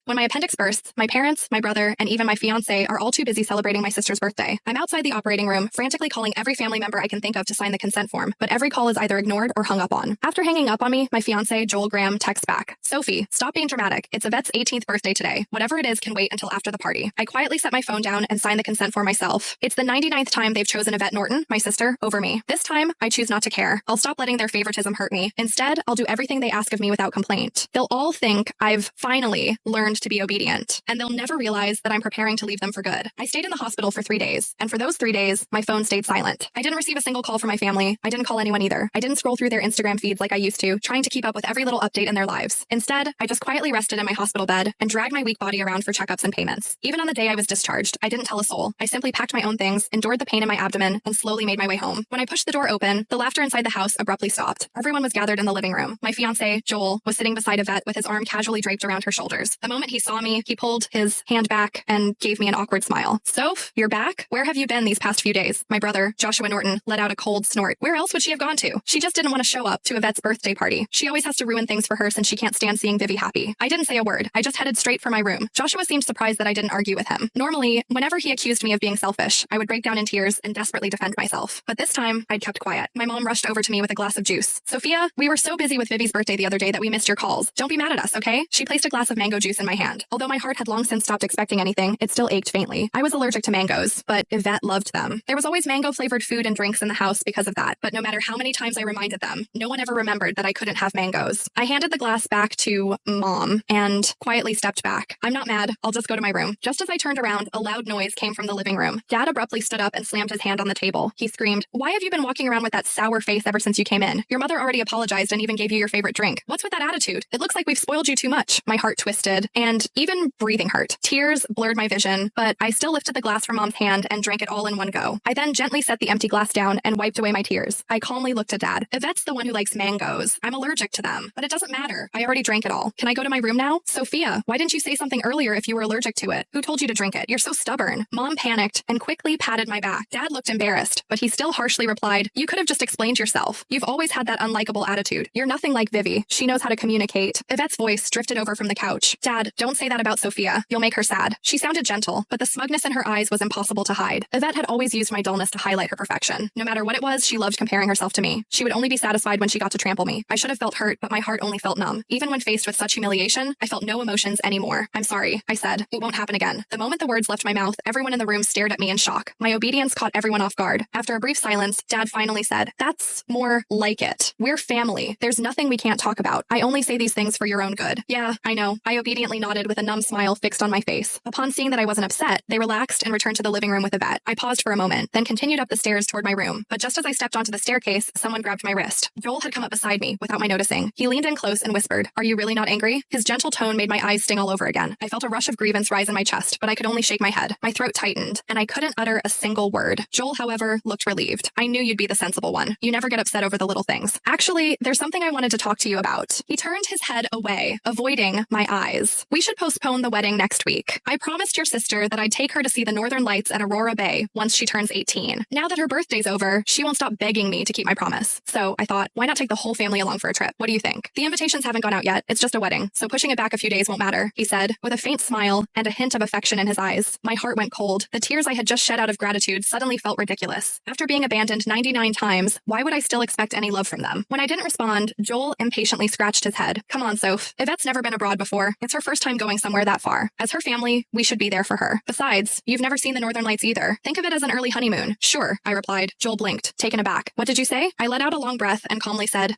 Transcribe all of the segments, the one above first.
When my appendix bursts, my parents, my brother, and even my fiance are all too busy celebrating my sister's birthday. I'm outside the operating room, frantically calling every family member I can think of to sign the consent form, but every call is either ignored or hung up on. After hanging up on me, my fiance, Joel Graham, texts back, "Sophie, stop being dramatic. It's Yvette's 18th birthday today. Whatever it is can wait until after the party." I quietly set my phone down and sign the consent form myself. It's the 99th time they've chosen Yvette Norton, my sister, over me. This time, I choose not to care. I'll stop letting their favoritism hurt me. Instead, I'll do everything they ask of me without complaint. They'll all think I've finally learned to be obedient, and they'll never realize that I'm preparing to leave them for good. I stayed in the hospital for 3 days, and for those 3 days, my phone stayed silent. I didn't receive a single call from my family. I didn't call anyone either. I didn't scroll through their Instagram feeds like I used to, trying to keep up with every little update in their lives. Instead, I just quietly rested in my hospital bed and dragged my weak body around for checkups and payments. Even on the day I was discharged, I didn't tell a soul. I simply packed my own things, endured the pain in my abdomen, and slowly made my way home. When I pushed the door open, the laughter inside the house abruptly stopped. Everyone was gathered in the living room. My fiancé, Joel, was sitting beside Yvette with his arm casually draped around her shoulders. The moment he saw me, he pulled his hand back and gave me an awkward smile. "Soph, you're back? Where have you been these past few days?" My brother, Joshua Norton, let out a cold snort. Where else would she have gone to? She just didn't want to show up to Yvette's birthday party. She always has to ruin things for her since she can't stand seeing Vivi happy. I didn't say a word. I just headed straight for my room. Joshua seemed surprised that I didn't argue with him. Normally, whenever he accused me of being selfish, I would break down in tears and desperately defend myself. But this time, I'd kept quiet. My mom rushed over to me with a glass of juice. "Sophia, we were so busy with Vivi's birthday the other day that we missed your calls. Don't be mad at us, okay?" She placed a glass of mango juice in my hand. Although my heart had long since stopped expecting anything, it still ached faintly. I was allergic to mangoes, but Yvette loved them. There was always mango-flavored food and drinks in the house because of that, but no matter how many times I reminded them, no one ever remembered that I couldn't have mangoes. I handed the glass back to Mom and quietly stepped back. "I'm not mad. I'll just go to my room." Just as I turned around, a loud noise came from the living room. Dad abruptly stood up and slammed his hand on the table. He screamed, "Why have you been walking around with that sour face ever since you came in? Your mother already apologized and even gave you your favorite drink. What's with that attitude? It looks like we've spoiled you too much." My heart twisted, and even breathing hurt. Tears blurred my vision, but I still lifted the glass from Mom's hand and drank it all in one go. I then gently set the empty glass down and wiped away my tears. I calmly looked at Dad. "Yvette's the one who likes mangoes. I'm allergic to them, but it doesn't matter. I already drank it all. Can I go to my room now?" "Sophia, why didn't you say something earlier if you were allergic to it? Who told you to drink it? You're so stubborn." Mom panicked and quickly patted my back. Dad looked embarrassed, but he still harshly replied, "You could have just explained yourself. You've always had that unlikable attitude. You're nothing like Vivi. She knows how to communicate." Yvette's voice drifted over from the couch. "Dad, don't say that about Sophia. You'll make her sad." She sounded gentle, but the smugness in her eyes was impossible to hide. Yvette had always used my dullness to highlight her perfection. No matter what it was, she loved comparing herself to me. She would only be satisfied when she got to trample me. I should have felt hurt, but my heart only felt numb. Even when faced with such humiliation, I felt no emotions anymore. "I'm sorry," I said. "It won't happen again." The moment the words left my mouth, everyone in the room stared at me in shock. My obedience caught everyone off guard. After a brief silence, Dad finally said, "That's more like it. We're family. There's nothing we can't talk about. I only say these things for your own good." "Yeah, I know." I obediently nodded with a numb smile fixed on my face. Upon seeing that I wasn't upset, they relaxed and returned to the living room with Yvette. I paused for a moment, then continued up the stairs toward my room. But just as I stepped onto the staircase, someone grabbed my wrist. Joel had come up beside me without my noticing. He leaned in close and whispered, "Are you really not angry?" His gentle tone made my eyes sting all over again. I felt a rush of grievance rise in my chest, but I could only shake my head. My throat tightened, and I couldn't utter a single word. Joel, however, looked relieved. "I knew you'd be the sensible one. You never get upset over the little things. Actually, there's something I wanted to talk to you about." He turned his head away, avoiding my eyes. "We should postpone the wedding next week. I promised your sister that I'd take her to see the Northern Lights at Aurora Bay once she turns 18. Now that her birthday's over, she won't stop begging me to keep my promise. So I thought, why not take the whole family along for a trip? What do you think? The invitations haven't gone out yet. It's just a wedding, so pushing it back a few days won't matter," he said, with a faint smile and a hint of affection in his eyes. My heart went cold. The tears I had just shed out of gratitude suddenly felt ridiculous. After being abandoned 99 times, why would I still expect any love from them? When I didn't respond, Joel impatiently scratched his head. "Come on, Soph. Yvette's never been abroad before. It's her first time going somewhere that far. As her family, we should be there for her. Besides, you've never seen the Northern Lights either. Think of it as an early honeymoon." "Sure," I replied. Joel blinked, taken aback. "What did you say?" I let out a long breath and calmly said,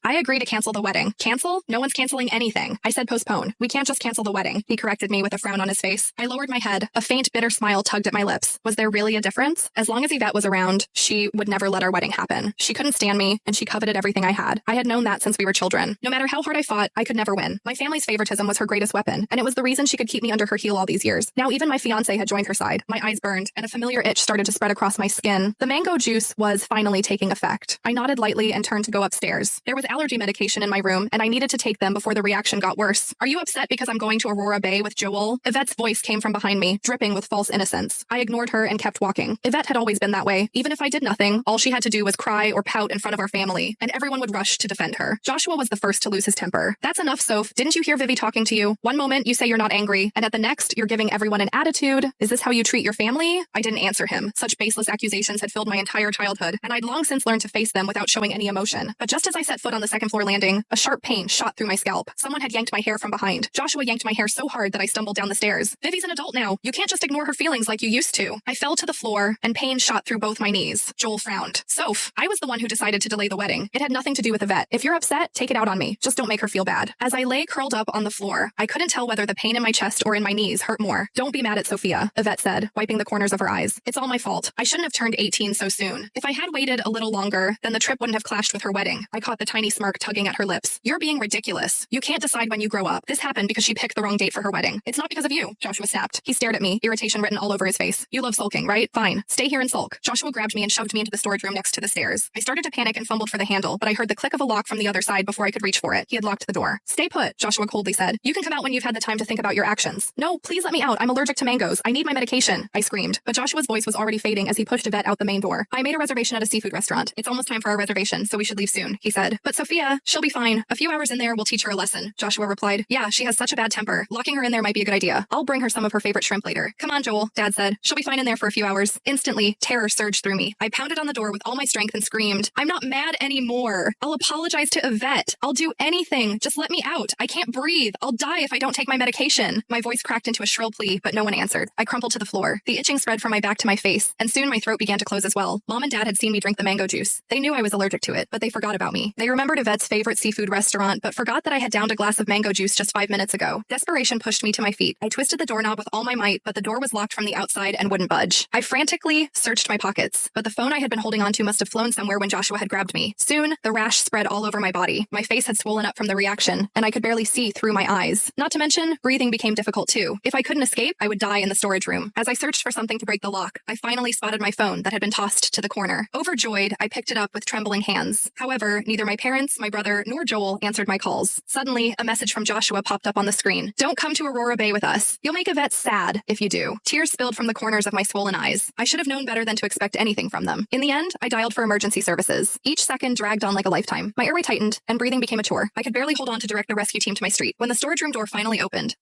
I agree to cancel the wedding." "Cancel? No one's canceling anything." I said postpone. "We can't just cancel the wedding," he corrected me with a frown on his face. I lowered my head. A faint, bitter smile tugged at my lips. Was there really a difference? As long as Yvette was around, she would never let our wedding happen. She couldn't stand me, and she coveted everything I had. I had known that since we were children. No matter how hard I fought, I could never win. My family's favoritism was her greatest weapon, and it was the reason she could keep me under her heel all these years. Now even my fiancé had joined her side. My eyes burned, and a familiar itch started to spread across my skin. The mango juice was finally taking effect. I nodded lightly and turned to go upstairs. There was allergy medication in my room, and I needed to take them before the reaction got worse. "Are you upset because I'm going to Aurora Bay with Joel?" Yvette's voice came from behind me, dripping with false innocence. I ignored her and kept walking. Yvette had always been that way. Even if I did nothing, all she had to do was cry or pout in front of our family, and everyone would rush to defend her. Joshua was the first to lose his temper. "That's enough, Soph. Didn't you hear Vivi talking to you? Why One moment you say you're not angry, and at the next you're giving everyone an attitude. Is this how you treat your family? I didn't answer him. Such baseless accusations had filled my entire childhood, and I'd long since learned to face them without showing any emotion. But just as I set foot on the second floor landing, a sharp pain shot through my scalp. Someone had yanked my hair from behind. Joshua yanked my hair so hard that I stumbled down the stairs. Vivi's an adult now. You can't just ignore her feelings like you used to. I fell to the floor, and pain shot through both my knees. Joel frowned. Soph, I was the one who decided to delay the wedding. It had nothing to do with Yvette. If you're upset, take it out on me. Just don't make her feel bad. As I lay curled up on the floor, I couldn't tell whether the pain in my chest or in my knees hurt more. Don't be mad at Sophia, Yvette said, wiping the corners of her eyes. It's all my fault. I shouldn't have turned 18 so soon. If I had waited a little longer, then the trip wouldn't have clashed with her wedding. I caught the tiny smirk tugging at her lips. You're being ridiculous. You can't decide when you grow up. This happened because she picked the wrong date for her wedding. It's not because of you, Joshua snapped. He stared at me, irritation written all over his face. You love sulking, right? Fine. Stay here and sulk. Joshua grabbed me and shoved me into the storage room next to the stairs. I started to panic and fumbled for the handle, but I heard the click of a lock from the other side before I could reach for it. He had locked the door. Stay put, Joshua coldly said. You can come out when you've had the time to think about your actions. No, please let me out. I'm allergic to mangoes. I need my medication, I screamed. But Joshua's voice was already fading as he pushed Yvette out the main door. I made a reservation at a seafood restaurant. It's almost time for our reservation, so we should leave soon, he said. But Sophia, she'll be fine. A few hours in there will teach her a lesson, Joshua replied. Yeah, she has such a bad temper. Locking her in there might be a good idea. I'll bring her some of her favorite shrimp later. Come on, Joel, Dad said. She'll be fine in there for a few hours. Instantly, terror surged through me. I pounded on the door with all my strength and screamed, I'm not mad anymore. I'll apologize to Yvette. I'll do anything. Just let me out. I can't breathe. I'll die if I don't take my medication. My voice cracked into a shrill plea, but no one answered. I crumpled to the floor. The itching spread from my back to my face, and soon my throat began to close as well. Mom and Dad had seen me drink the mango juice. They knew I was allergic to it, but they forgot about me. They remembered Yvette's favorite seafood restaurant, but forgot that I had downed a glass of mango juice just 5 minutes ago. Desperation pushed me to my feet. I twisted the doorknob with all my might, but the door was locked from the outside and wouldn't budge. I frantically searched my pockets, but the phone I had been holding onto must have flown somewhere when Joshua had grabbed me. Soon, the rash spread all over my body. My face had swollen up from the reaction, and I could barely see through my eyes. Not to mention, breathing became difficult too. If I couldn't escape, I would die in the storage room. As I searched for something to break the lock, I finally spotted my phone that had been tossed to the corner. Overjoyed, I picked it up with trembling hands. However, neither my parents, my brother, nor Joel answered my calls. Suddenly, a message from Joshua popped up on the screen. Don't come to Aurora Bay with us. You'll make Yvette sad if you do. Tears spilled from the corners of my swollen eyes. I should have known better than to expect anything from them. In the end, I dialed for emergency services. Each second dragged on like a lifetime. My airway tightened, and breathing became a chore. I could barely hold on to direct the rescue team to my street. When the storage room door finally opened,